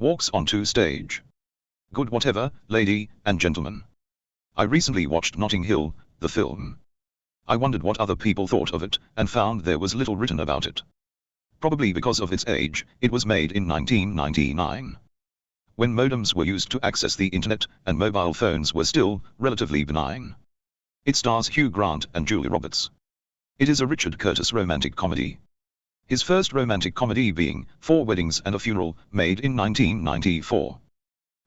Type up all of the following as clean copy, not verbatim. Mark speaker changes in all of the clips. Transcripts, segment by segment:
Speaker 1: Walks onto stage. Good whatever, lady and gentlemen. I recently watched Notting Hill, the film. I wondered what other people thought of it, and found there was little written about it. Probably because of its age, it was made in 1999. When modems were used to access the internet, and mobile phones were still relatively benign. It stars Hugh Grant and Julia Roberts. It is a Richard Curtis romantic comedy. His first romantic comedy being 4 Weddings and a Funeral, made in 1994.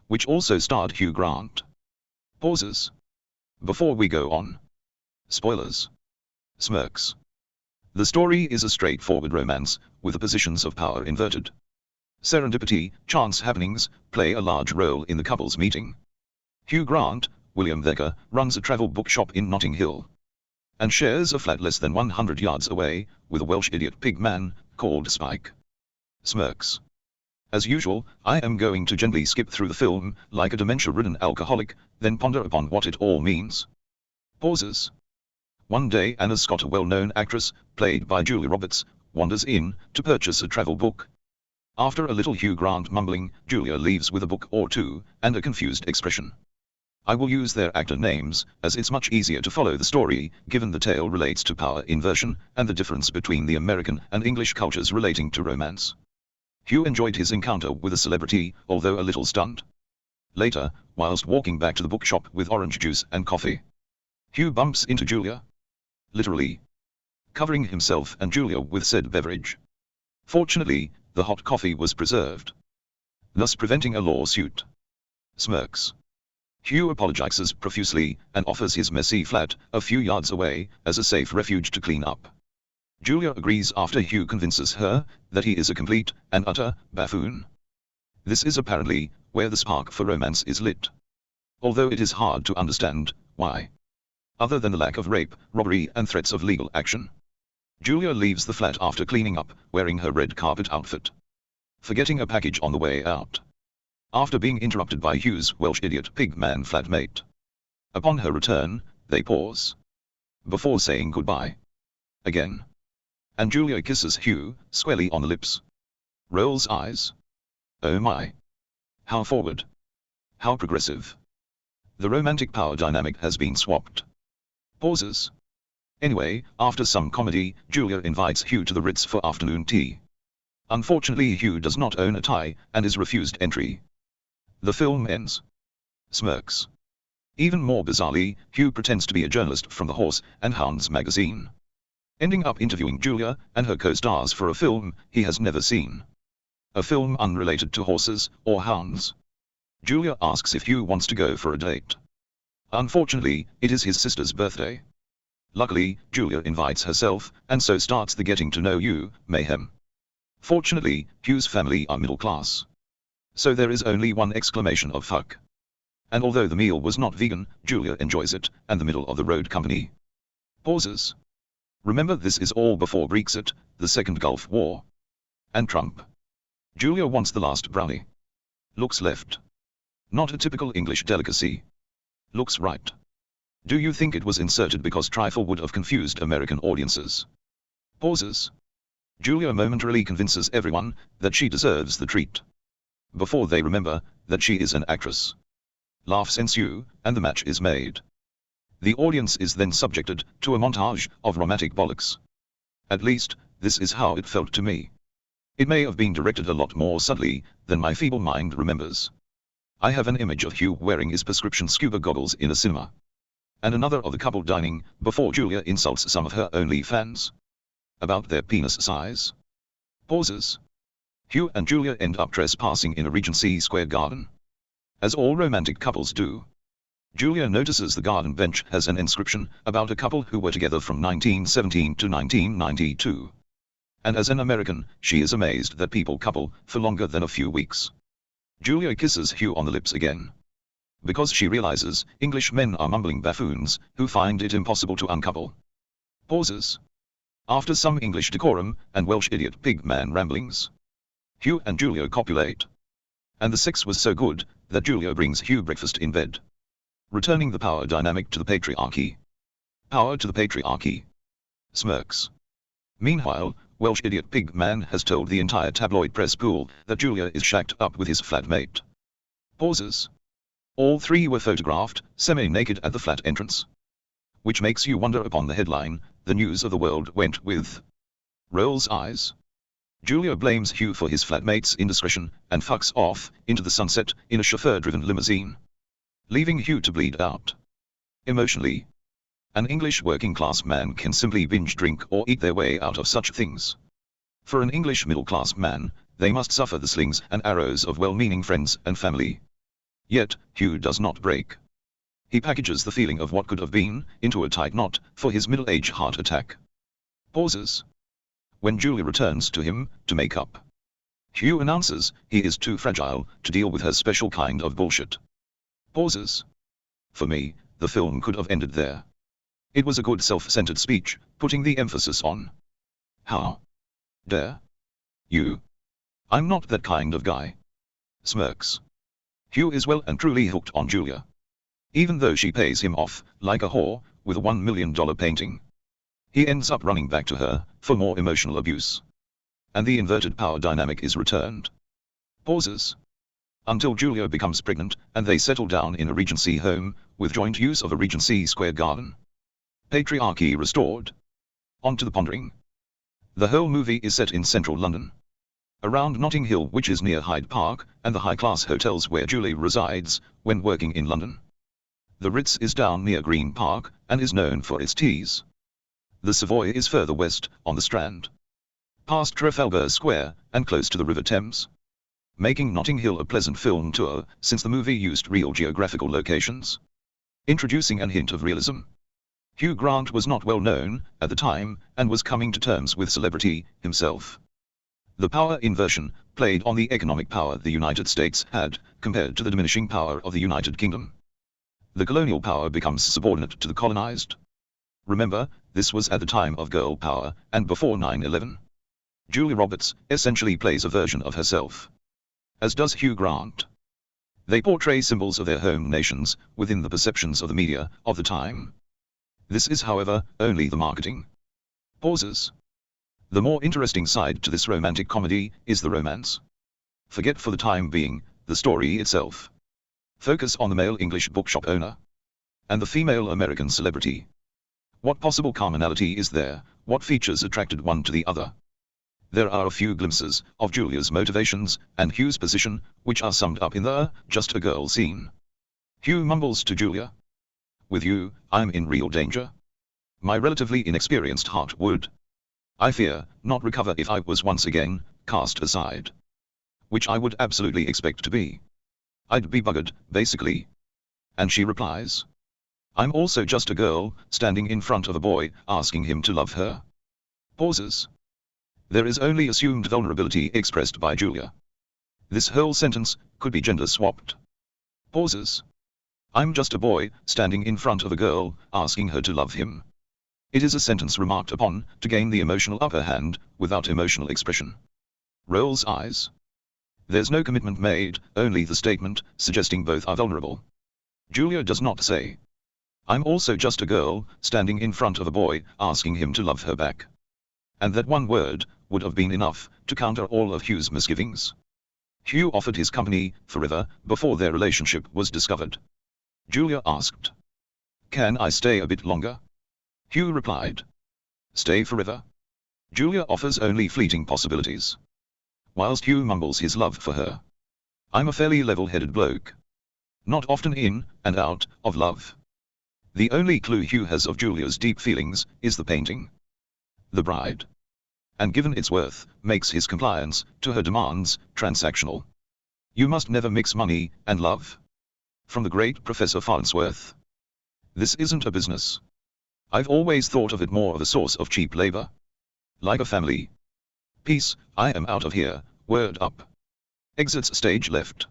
Speaker 1: Which also starred Hugh Grant. Pauses. Before we go on. Spoilers. Smirks. The story is a straightforward romance, with the positions of power inverted. Serendipity, chance happenings, play a large role in the couple's meeting. Hugh Grant, William Thecke, runs a travel bookshop in Notting Hill. And shares a flat less than 100 yards away, with a Welsh idiot pig man, called Spike. Smirks. As usual, I am going to gently skip through the film, like a dementia-ridden alcoholic, then ponder upon what it all means. Pauses. One day Anna Scott, a well-known actress, played by Julia Roberts, wanders in to purchase a travel book. After a little Hugh Grant mumbling, Julia leaves with a book or two, and a confused expression. I will use their actor names, as it's much easier to follow the story, given the tale relates to power inversion, and the difference between the American and English cultures relating to romance. Hugh enjoyed his encounter with a celebrity, although a little stunned. Later, whilst walking back to the bookshop with orange juice and coffee, Hugh bumps into Julia. Literally. Covering himself and Julia with said beverage. Fortunately, the hot coffee was preserved, thus preventing a lawsuit. Smirks. Hugh apologizes profusely, and offers his messy flat, a few yards away, as a safe refuge to clean up. Julia agrees after Hugh convinces her that he is a complete and utter buffoon. This is apparently where the spark for romance is lit. Although it is hard to understand why. Other than the lack of rape, robbery and threats of legal action. Julia leaves the flat after cleaning up, wearing her red carpet outfit. Forgetting a package on the way out. After being interrupted by Hugh's Welsh idiot pig man flatmate. Upon her return, they pause. Before saying goodbye. Again. And Julia kisses Hugh, squarely on the lips. Rolls eyes. Oh my. How forward. How progressive. The romantic power dynamic has been swapped. Pauses. Anyway, after some comedy, Julia invites Hugh to the Ritz for afternoon tea. Unfortunately, Hugh does not own a tie, and is refused entry. The film ends. Smirks. Even more bizarrely, Hugh pretends to be a journalist from the Horse and Hounds magazine. Ending up interviewing Julia and her co-stars for a film he has never seen. A film unrelated to horses or hounds. Julia asks if Hugh wants to go for a date. Unfortunately, it is his sister's birthday. Luckily, Julia invites herself, and so starts the getting to know you mayhem. Fortunately, Hugh's family are middle class. So there is only one exclamation of fuck. And although the meal was not vegan, Julia enjoys it, and the middle of the road company. Pauses. Remember, this is all before Brexit, the Second Gulf War. And Trump. Julia wants the last brownie. Looks left. Not a typical English delicacy. Looks right. Do you think it was inserted because trifle would have confused American audiences? Pauses. Julia momentarily convinces everyone that she deserves the treat. Before they remember that she is an actress. Laughs ensue, and the match is made. The audience is then subjected to a montage of romantic bollocks. At least, this is how it felt to me. It may have been directed a lot more subtly than my feeble mind remembers. I have an image of Hugh wearing his prescription scuba goggles in a cinema. And another of the couple dining, before Julia insults some of her OnlyFans. About their penis size. Pauses. Hugh and Julia end up trespassing in a Regency Square garden. As all romantic couples do. Julia notices the garden bench has an inscription about a couple who were together from 1917 to 1992. And as an American, she is amazed that people couple for longer than a few weeks. Julia kisses Hugh on the lips again. Because she realizes English men are mumbling buffoons who find it impossible to uncouple. Pauses. After some English decorum and Welsh idiot pig man ramblings. Hugh and Julia copulate. And the sex was so good that Julia brings Hugh breakfast in bed. Returning the power dynamic to the patriarchy. Power to the patriarchy. Smirks. Meanwhile, Welsh idiot pig man has told the entire tabloid press pool that Julia is shacked up with his flatmate. Pauses. All three were photographed, semi-naked at the flat entrance. Which makes you wonder upon the headline, the news of the world went with. Rolls eyes. Julia blames Hugh for his flatmate's indiscretion, and fucks off into the sunset in a chauffeur-driven limousine, leaving Hugh to bleed out emotionally. An English working-class man can simply binge drink or eat their way out of such things. For an English middle-class man, they must suffer the slings and arrows of well-meaning friends and family. Yet, Hugh does not break. He packages the feeling of what could have been into a tight knot for his middle-age heart attack. Pauses. When Julia returns to him to make up, Hugh announces he is too fragile to deal with her special kind of bullshit. Pauses. For me, the film could have ended there. It was a good self-centered speech, putting the emphasis on how dare you. I'm not that kind of guy. Smirks. Hugh is well and truly hooked on Julia, even though she pays him off like a whore with a $1 million painting. He ends up running back to her for more emotional abuse, and the inverted power dynamic is returned. Pauses. Until Julia becomes pregnant and they settle down in a Regency home with joint use of a Regency Square garden. Patriarchy restored. On to the pondering. The whole movie is set in central London, around Notting Hill, which is near Hyde Park and the high-class hotels where Julie resides when working in London. The Ritz is down near Green Park and is known for its teas. The Savoy is further west on the Strand, past Trafalgar Square and close to the River Thames, making Notting Hill a pleasant film tour since the movie used real geographical locations, introducing an hint of realism. Hugh Grant was not well known at the time and was coming to terms with celebrity himself. The power inversion played on the economic power the United States had compared to the diminishing power of the United Kingdom. The colonial power becomes subordinate to the colonized. Remember, this was at the time of girl power and before 9/11. Julia Roberts essentially plays a version of herself, as does Hugh Grant. They portray symbols of their home nations within the perceptions of the media of the time. This is, however, only the marketing. Pauses. The more interesting side to this romantic comedy is the romance. Forget for the time being the story itself. Focus on the male English bookshop owner and the female American celebrity. What possible commonality is there? What features attracted one to the other? There are a few glimpses of Julia's motivations and Hugh's position, which are summed up in the "just a girl" scene. Hugh mumbles to Julia, "With you, I'm in real danger. My relatively inexperienced heart would, I fear, not recover if I was once again cast aside. Which I would absolutely expect to be. I'd be buggered, basically." And she replies, "I'm also just a girl, standing in front of a boy, asking him to love her." Pauses. There is only assumed vulnerability expressed by Julia. This whole sentence could be gender swapped. Pauses. "I'm just a boy, standing in front of a girl, asking her to love him." It is a sentence remarked upon to gain the emotional upper hand, without emotional expression. Rolls eyes. There's no commitment made, only the statement, suggesting both are vulnerable. Julia does not say, "I'm also just a girl, standing in front of a boy, asking him to love her back." And that one word would have been enough to counter all of Hugh's misgivings. Hugh offered his company forever before their relationship was discovered. Julia asked, "Can I stay a bit longer?" Hugh replied, "Stay forever." Julia offers only fleeting possibilities, whilst Hugh mumbles his love for her. "I'm a fairly level-headed bloke, not often in and out of love." The only clue Hugh has of Julia's deep feelings is the painting. The bride, and given its worth, makes his compliance to her demands transactional. You must never mix money and love. From the great Professor Farnsworth. This isn't a business. I've always thought of it more of a source of cheap labor. Like a family. Peace, I am out of here, word up. Exits stage left.